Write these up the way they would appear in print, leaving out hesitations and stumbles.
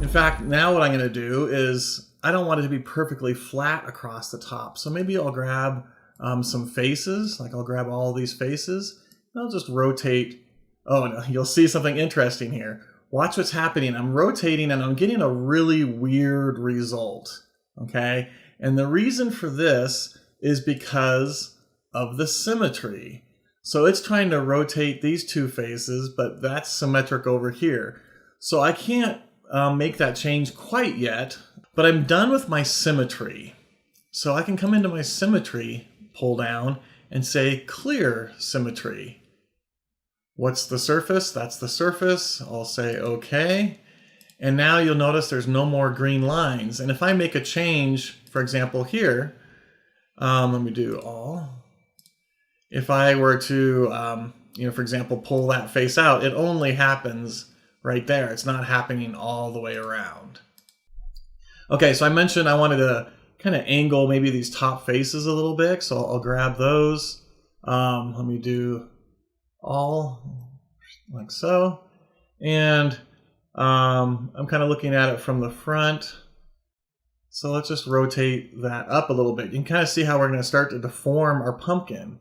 In fact, now what I'm going to do is I don't want it to be perfectly flat across the top. So maybe I'll grab some faces, like I'll grab all these faces, and I'll just rotate. Oh, no, you'll see something interesting here. Watch what's happening. I'm rotating and I'm getting a really weird result, okay? And the reason for this is because of the symmetry. So it's trying to rotate these two faces, but that's symmetric over here. So I can't make that change quite yet, but I'm done with my symmetry. So I can come into my symmetry, pull down, and say clear symmetry. What's the surface? That's the surface. I'll say OK. And now you'll notice there's no more green lines. And if I make a change, for example here, let me do all. If I were to, for example, pull that face out, it only happens right there. It's not happening all the way around. Okay, so I mentioned I wanted to kind of angle maybe these top faces a little bit, so I'll grab those. Let me do all like so. And I'm kind of looking at it from the front. So let's just rotate that up a little bit. You can kind of see how we're going to start to deform our pumpkin.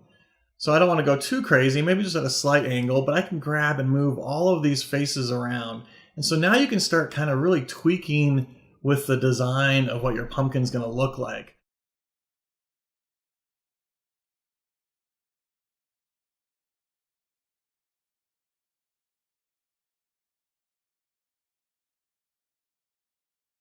So I don't want to go too crazy, maybe just at a slight angle, but I can grab and move all of these faces around. And so now you can start kind of really tweaking with the design of what your pumpkin's going to look like.